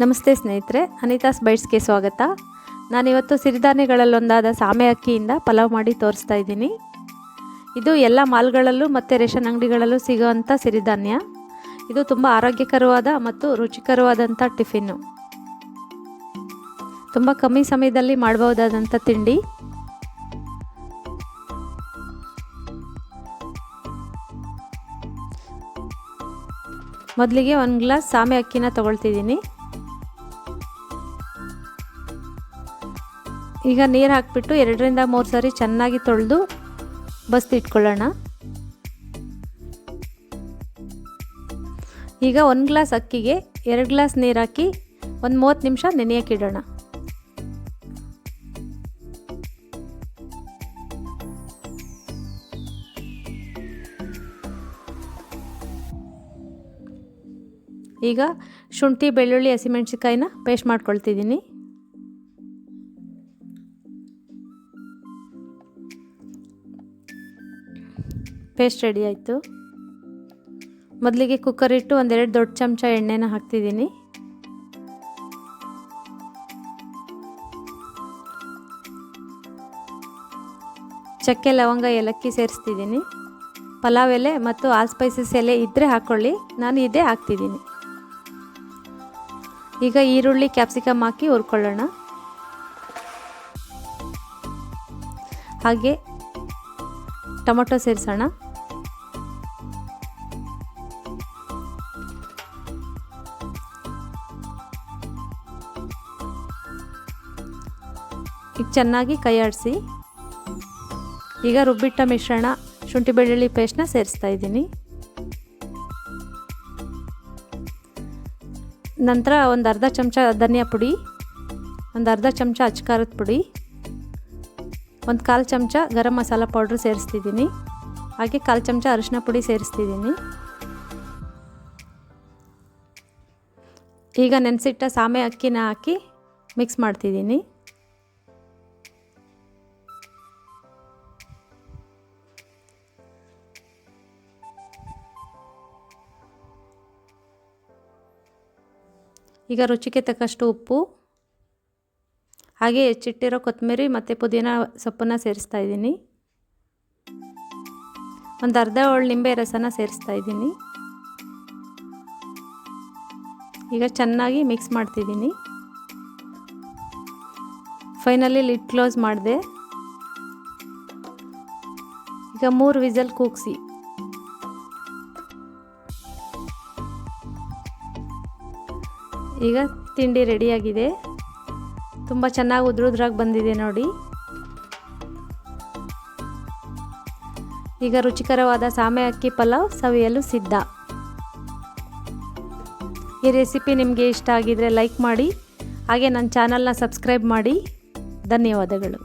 ನಮಸ್ತೆ ಸ್ನೇಹಿತರೆ, ಅನಿತಾಸ್ ಬೈಟ್ಸ್ಗೆ ಸ್ವಾಗತ. ನಾನಿವತ್ತು ಸಿರಿಧಾನ್ಯಗಳಲ್ಲೊಂದಾದ ಸಾಮೆ ಅಕ್ಕಿಯಿಂದ ಪಲಾವ್ ಮಾಡಿ ತೋರಿಸ್ತಾ ಇದ್ದೀನಿ. ಇದು ಎಲ್ಲ ಮಾಲ್ಗಳಲ್ಲೂ ಮತ್ತು ರೇಷನ್ ಅಂಗಡಿಗಳಲ್ಲೂ ಸಿಗುವಂಥ ಸಿರಿಧಾನ್ಯ. ಇದು ತುಂಬ ಆರೋಗ್ಯಕರವಾದ ಮತ್ತು ರುಚಿಕರವಾದಂಥ ಟಿಫಿನ್ನು. ತುಂಬ ಕಮ್ಮಿ ಸಮಯದಲ್ಲಿ ಮಾಡಬಹುದಾದಂಥ ತಿಂಡಿ. ಮೊದಲಿಗೆ 1 ಗ್ಲಾಸ್ ಸಾಮೆ ಅಕ್ಕಿನ ತಗೊಳ್ತಿದ್ದೀನಿ. ಈಗ ನೀರು ಹಾಕಿಬಿಟ್ಟು 2 ರಿಂದ 3 ಸಾರಿ ಚೆನ್ನಾಗಿ ತೊಳೆದು ಬಸ್ತಿಟ್ಕೊಳ್ಳೋಣ. ಈಗ 1 ಗ್ಲಾಸ್ ಅಕ್ಕಿಗೆ 2 ಗ್ಲಾಸ್ ನೀರು ಹಾಕಿ ಒಂದು 30 ನಿಮಿಷ ನೆನೆಯೋಕ್ಕಿಡೋಣ. ಈಗ ಶುಂಠಿ, ಬೆಳ್ಳುಳ್ಳಿ, ಹಸಿಮೆಣಸಿಕಾಯಿನ ಪೇಸ್ಟ್ ಮಾಡ್ಕೊಳ್ತಿದ್ದೀನಿ. ಪೇಸ್ಟ್ ರೆಡಿ ಆಯಿತು. ಮೊದಲಿಗೆ ಕುಕ್ಕರ್ ಇಟ್ಟು 1-2 ದೊಡ್ಡ ಚಮಚ ಎಣ್ಣೆನ ಹಾಕ್ತಿದ್ದೀನಿ. ಚಕ್ಕೆ, ಲವಂಗ, ಏಲಕ್ಕಿ ಸೇರಿಸ್ತಿದ್ದೀನಿ. ಪಲಾವ್ ಎಲೆ ಮತ್ತು ಆಲ್ ಸ್ಪೈಸಸ್ ಎಲೆ ಇದ್ದರೆ ಹಾಕ್ಕೊಳ್ಳಿ, ನಾನು ಇದೇ ಹಾಕ್ತಿದ್ದೀನಿ. ಈಗ ಈರುಳ್ಳಿ, ಕ್ಯಾಪ್ಸಿಕಮ್ ಹಾಕಿ ಹುರ್ಕೊಳ್ಳೋಣ. ಹಾಗೆ ಟೊಮೊಟೊ ಸೇರಿಸೋಣ. ಈಗ ಚೆನ್ನಾಗಿ ಕೈ ಆಡಿಸಿ. ಈಗ ರುಬ್ಬಿಟ್ಟ ಮಿಶ್ರಣ ಶುಂಠಿ ಬೆಳ್ಳುಳ್ಳಿ ಪೇಸ್ಟ್ನ ಸೇರಿಸ್ತಾ ಇದ್ದೀನಿ. ನಂತರ ಒಂದು ಅರ್ಧ ಚಮಚ ಧನಿಯಾ ಪುಡಿ, ಒಂದು ಅರ್ಧ ಚಮಚ ಅಚ್ಚ ಪುಡಿ, ಒಂದು 1/4 ಚಮಚ ಗರಂ ಮಸಾಲ ಪೌಡ್ರ್ ಸೇರಿಸ್ತಿದ್ದೀನಿ. ಹಾಗೆ 1/4 ಚಮಚ ಅರಿಶಿನ ಪುಡಿ ಸೇರಿಸ್ತಿದ್ದೀನಿ. ಈಗ ನೆನೆಸಿಟ್ಟ ಸಾಮೆ ಅಕ್ಕಿನ ಹಾಕಿ ಮಿಕ್ಸ್ ಮಾಡ್ತಿದ್ದೀನಿ. ಈಗ ರುಚಿಗೆ ತಕ್ಕಷ್ಟು ಉಪ್ಪು, ಹಾಗೆ ಹೆಚ್ಚಿಟ್ಟಿರೋ ಕೊತ್ತಂಬರಿ ಮತ್ತು ಪುದೀನ ಸೊಪ್ಪನ್ನು ಸೇರಿಸ್ತಾ ಇದ್ದೀನಿ. ಒಂದು ಅರ್ಧ ಹೋಳು ನಿಂಬೆ ರಸನ ಸೇರಿಸ್ತಾ ಇದ್ದೀನಿ. ಈಗ ಚೆನ್ನಾಗಿ ಮಿಕ್ಸ್ ಮಾಡ್ತಿದ್ದೀನಿ. ಫೈನಲಿ ಲಿಡ್ ಕ್ಲೋಸ್ ಮಾಡಿದೆ. ಈಗ 3 ವಿಸಲ್ ಕೂಗಿಸಿ. ಈಗ ತಿಂಡಿ ರೆಡಿಯಾಗಿದೆ. ತುಂಬ ಚೆನ್ನಾಗಿ ಉದ್ರುದ್ರಾಗಿ ಬಂದಿದೆ ನೋಡಿ. ಈಗ ರುಚಿಕರವಾದ ಸಾಮೆ ಅಕ್ಕಿ ಪಲಾವ್ ಸವಿಯಲು ಸಿದ್ಧ. ಈ ರೆಸಿಪಿ ನಿಮಗೆ ಇಷ್ಟ ಆಗಿದರೆ ಲೈಕ್ ಮಾಡಿ, ಹಾಗೆ ನನ್ನ ಚಾನಲ್ನ ಸಬ್ಸ್ಕ್ರೈಬ್ ಮಾಡಿ. ಧನ್ಯವಾದಗಳು.